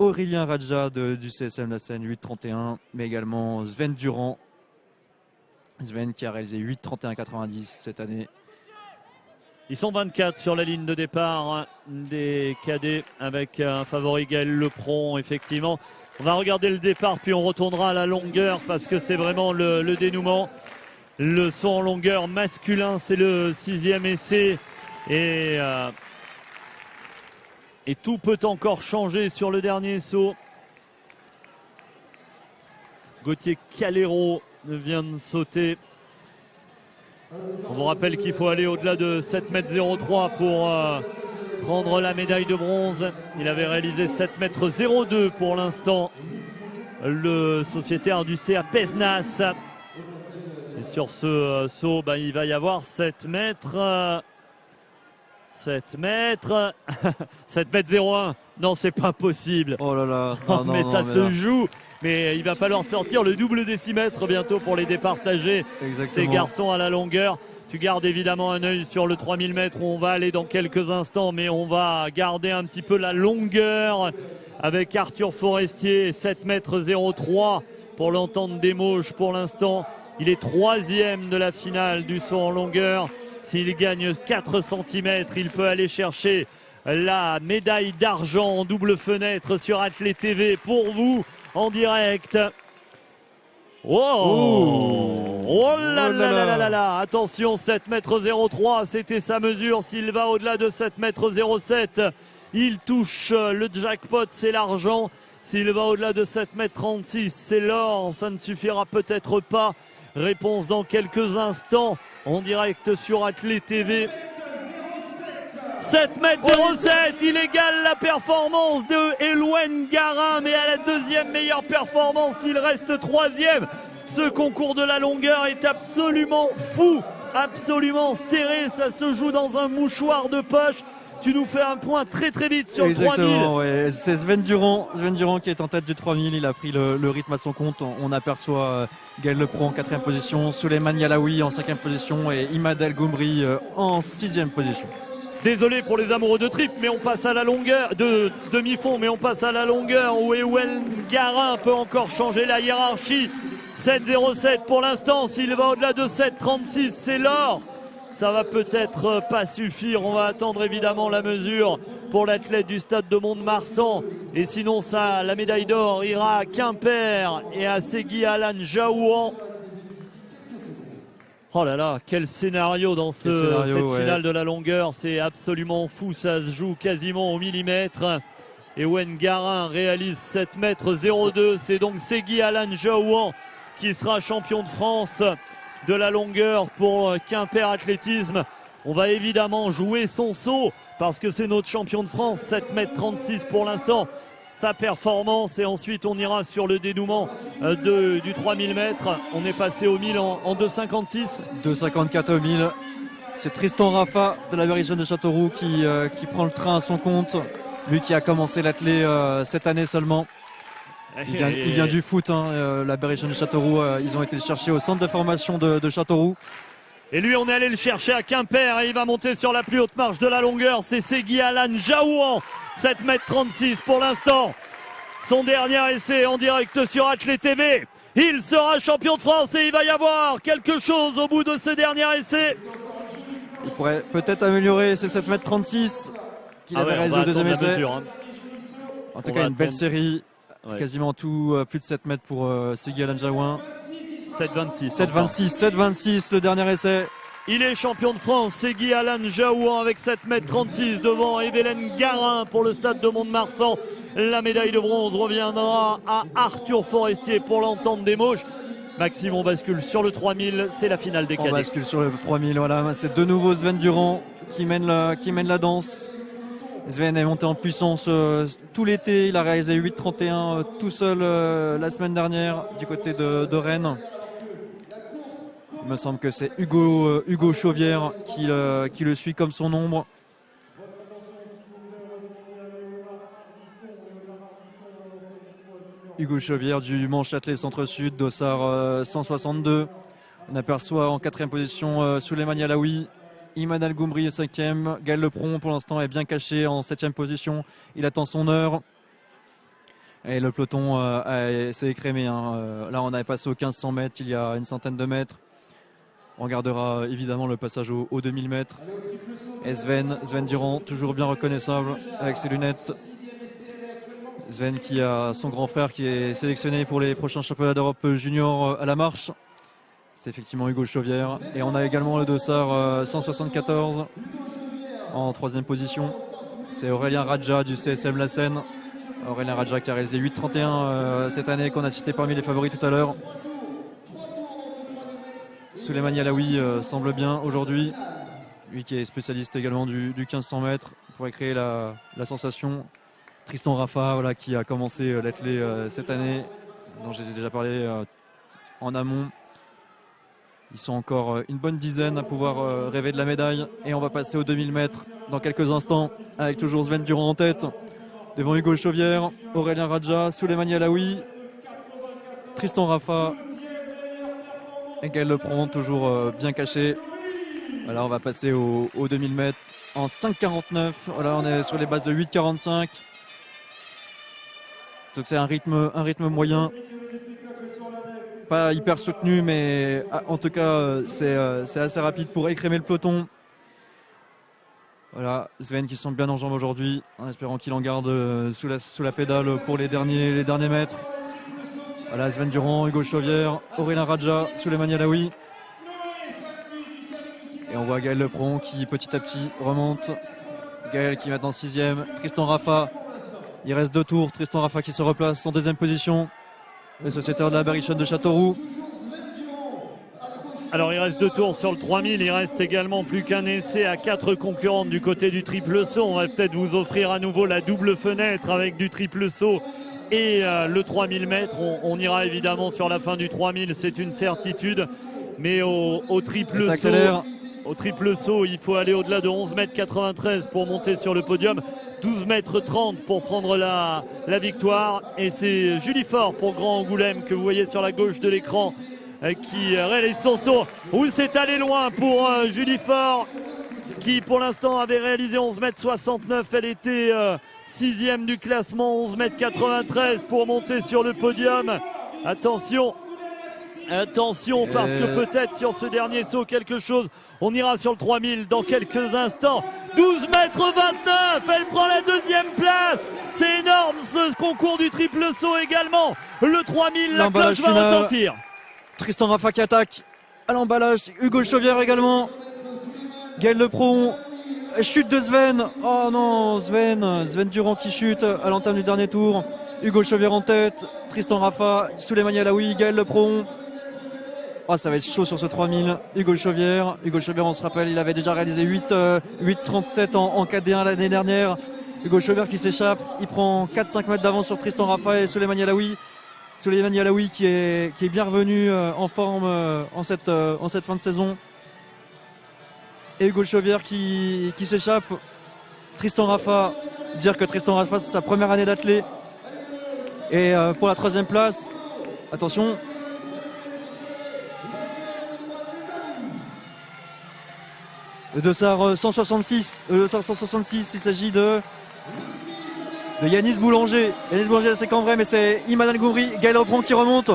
Aurélien Radja du CSM La Seine, 8,31, mais également Sven Durand. Sven qui a réalisé 8,31,90 cette année. Ils sont 24 sur la ligne de départ des cadets avec un favori Gaël Lepron, effectivement. On va regarder le départ puis on retournera à la longueur parce que c'est vraiment le dénouement. Le saut en longueur masculin, c'est le 6e essai et tout peut encore changer sur le dernier saut. Gauthier Calero vient de sauter. On vous rappelle qu'il faut aller au-delà de 7,03 m pour prendre la médaille de bronze. Il avait réalisé 7,02 m pour l'instant. Le sociétaire du CA Pesnas. Et sur ce saut, il va y avoir 7 mètres. 7,01 m. Non, c'est pas possible. Oh là là. Non, mais ça se joue. Mais il va falloir sortir le double décimètre bientôt pour les départager. Ces garçons à la longueur. Tu gardes évidemment un œil sur le 3000 mètres où on va aller dans quelques instants, mais on va garder un petit peu la longueur avec Arthur Forestier, 7,03 m pour l'entente des Mauges pour l'instant. Il est 3e de la finale du saut en longueur. S'il gagne 4 cm, il peut aller chercher la médaille d'argent en double fenêtre sur Athlé TV pour vous en direct. Oh, oh là là là là là là. Attention, 7,03 m, c'était sa mesure. S'il va au-delà de 7,07 m, il touche le jackpot, c'est l'argent. S'il va au-delà de 7,36 m, c'est l'or. Ça ne suffira peut-être pas. Réponse dans quelques instants en direct sur Athlé TV. 7,07 m, il égale la performance de Elouen Garin, mais à la deuxième meilleure performance, il reste 3e. Ce concours de la longueur est absolument fou, absolument serré, ça se joue dans un mouchoir de poche. Tu nous fais un point très très vite sur le 3000. Ouais. C'est Sven Durand qui est en tête du 3000, il a pris le rythme à son compte. On aperçoit Gaël Lepron en 4e position, Souleymane Yalaoui en 5e position et Imad El Goumri en 6e position. Désolé pour les amoureux de trip, mais on passe à la longueur, de demi-fond, mais on passe à la longueur où Elouen Garin peut encore changer la hiérarchie. 7,07 pour l'instant, s'il va au-delà de 7,36, c'est l'or. Ça va peut-être pas suffire, on va attendre évidemment la mesure pour l'athlète du stade de Mont-de-Marsan. Et sinon, ça, la médaille d'or ira à Quimper et à Segui Alan Jaouan. Oh là là, quel scénario dans cette finale de la longueur, c'est absolument fou, ça se joue quasiment au millimètre. Et Elouen Garin réalise 7,02 m, c'est donc Segui Alan Jaouan qui sera champion de France de la longueur pour Quimper Athlétisme. On va évidemment jouer son saut parce que c'est notre champion de France, 7,36 m pour l'instant. Sa performance et ensuite on ira sur le dénouement du 3000 mètres. On est passé au 1000 en 2,56. 2,54 au 1000. C'est Tristan Raffa de la Berrichonne de Châteauroux qui prend le train à son compte. Lui qui a commencé l'athlé cette année seulement. Il vient du foot, la Berrichonne de Châteauroux. Ils ont été le chercher au centre de formation de Châteauroux. Et lui, on est allé le chercher à Quimper et il va monter sur la plus haute marche de la longueur. C'est Segui Alan Jaouan, 7,36 m pour l'instant. Son dernier essai en direct sur Athlé TV. Il sera champion de France et il va y avoir quelque chose au bout de ce dernier essai. Il pourrait peut-être améliorer ces 7,36 m qu'il avait réalisé au deuxième essai. En tout cas, une belle série. Ouais. Quasiment tout, plus de 7 mètres pour Segui Alan Jaouan. 7,26 le dernier essai. Il est champion de France, Segui Alan Jaouan avec 7,36 m devant Evelyne Garin pour le stade de Mont-de-Marsan. La médaille de bronze reviendra à Arthur Forestier pour l'entente des Mauges. Maxime, on bascule sur le 3000, c'est la finale des cadets. On bascule sur le 3000, voilà, c'est de nouveau Sven Durand qui mène la danse. Sven est monté en puissance tout l'été, il a réalisé 8,31 tout seul la semaine dernière du côté de Rennes. Il me semble que c'est Hugo Chauvière qui le suit comme son ombre. Hugo Chauvière du Mont-Châtelet Centre-Sud, dossard 162. On aperçoit en 4e position Souleymane Yalaoui. Imad El Goumri est 5e. Gaël Lepron pour l'instant est bien caché en 7e position. Il attend son heure. Et le peloton s'est écrémé. Là, on avait passé aux 1500 mètres il y a une centaine de mètres. On regardera évidemment le passage aux 2000 mètres. Et Sven Durand, toujours bien reconnaissable avec ses lunettes. Sven qui a son grand frère qui est sélectionné pour les prochains championnats d'Europe junior à la marche. C'est effectivement Hugo Chauvière. Et on a également le dossard 174 en 3e position. C'est Aurélien Radja du CSM La Seine. Aurélien Radja qui a réalisé 8,31 cette année, qu'on a cité parmi les favoris tout à l'heure. Souleymane Yalaoui semble bien aujourd'hui. Lui qui est spécialiste également du 1500 mètres, pourrait créer la sensation. Tristan Raffa, voilà, qui a commencé l'athlé cette année, dont j'ai déjà parlé en amont. Ils sont encore une bonne dizaine à pouvoir rêver de la médaille. Et on va passer aux 2000 mètres dans quelques instants, avec toujours Sven Durand en tête. Devant Hugo Chauvière, Aurélien Radja, Souleymane Yalaoui, Tristan Raffa et Gaël Lepron, toujours bien caché. Voilà, on va passer aux 2000 mètres en 5,49. Voilà, on est sur les bases de 8,45. Donc c'est un rythme moyen. Pas hyper soutenu, mais en tout cas, c'est assez rapide pour écrémer le peloton. Voilà, Sven qui semble bien en jambes aujourd'hui, en espérant qu'il en garde sous la pédale pour les derniers mètres. Voilà, Sven Durand, Hugo Chauvière, Aurélien Radja, Souleymane Yalaoui. Et on voit Gaël Lepron qui petit à petit remonte. Gaël qui est maintenant 6e. Tristan Raffa, il reste 2 tours. Tristan Raffa qui se replace en 2e position. Le sociétaire de la Berrichonne de Châteauroux. Alors il reste 2 tours sur le 3000, il reste également plus qu'un essai à 4 concurrentes du côté du triple saut. On va peut-être vous offrir à nouveau la double fenêtre avec du triple saut et le 3000 mètres. On ira évidemment sur la fin du 3000, c'est une certitude. Mais au triple saut, il faut aller au-delà de 11,93 m pour monter sur le podium. 12,30 m pour prendre la victoire. Et c'est Julie Faure pour Grand Angoulême que vous voyez sur la gauche de l'écran, qui réalise son saut. Où c'est allé loin pour Julie Faure, qui pour l'instant avait réalisé 11,69 m. Elle était 6e du classement, 11,93 m pour monter sur le podium. Attention, parce que peut-être sur ce dernier saut quelque chose. On ira sur le 3000 dans quelques instants. 12,29 m, elle prend la 2e place. C'est énorme ce concours du triple saut également. Le 3000, la cloche va retentir. Tristan Raffa qui attaque à l'emballage. Hugo Chauvière également. Gaël Lepron. Chute de Sven. Oh non, Sven Durand qui chute à l'entame du dernier tour. Hugo Chauvière en tête. Tristan Raffa, Souleymane Yalaoui, Gaël Lepron. Oh, ça va être chaud sur ce 3000. Hugo Chauvière, on se rappelle, il avait déjà réalisé 8,37 en KD1 l'année dernière. Hugo Chauvière qui s'échappe. Il prend 4-5 mètres d'avance sur Tristan Raffa et Souleymane Yalaoui. Souleymane Yalaoui qui est bien revenu en forme en cette fin de saison. Et Hugo Chauvière qui s'échappe. Tristan Raffa, dire que Tristan Raffa c'est sa première année d'athlète. Et pour la 3e place, attention. Le dossard 166, il s'agit de Yanis Boulanger. Yanis Boulanger, c'est quand vrai, mais c'est Imad El-Ghoumri, Gaël Lepron qui remonte.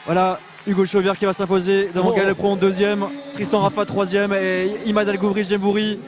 Voilà, Hugo Chauvière qui va s'imposer devant Gaël Lepron 2e, Tristan Raffa 3e et Imad El-Ghoumri, Jembouri